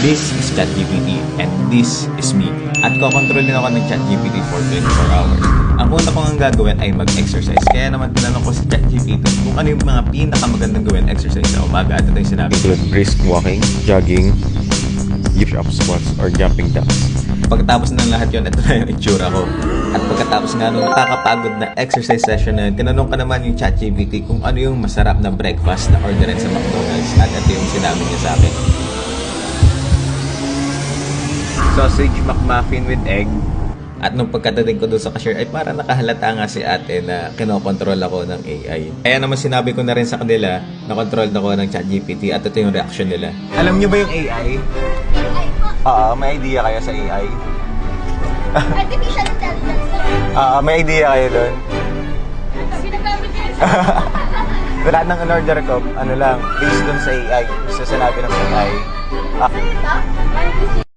This is ChatGPT and this is me. At kokontrol din ako ng ChatGPT for 24 hours. Ang una ko nga gagawin ay mag-exercise. Kaya naman tinanong ko si ChatGPT kung ano yung mga pinakamagandang gawin exercise sa umaga. At ito yung sinabi. Include brisk walking, jogging, push-up squats, or jumping jacks. Pagkatapos ng lahat yun, ito na yung itsura ko. At pagkatapos nga nung nakakapagod na exercise session na yun, tinanong ka naman yung ChatGPT kung ano yung masarap na breakfast na orderin sa McDonald's. At ito yung sinabi niya sa akin. Sausage McMuffin with egg. At nung pagkatating ko doon sa cashier ay para nakahalata nga si ate na kinokontrol ako ng AI. Kaya naman sinabi ko na rin sa kanila na control ako ng ChatGPT at ito yung reaction nila. Alam niyo ba yung AI? May idea kayo sa AI? Artificial intelligence. May idea kayo doon? Ginagamit yun Lahat ng in-order ko, ano lang, based doon sa AI. Gusto sinabi ng AI. sa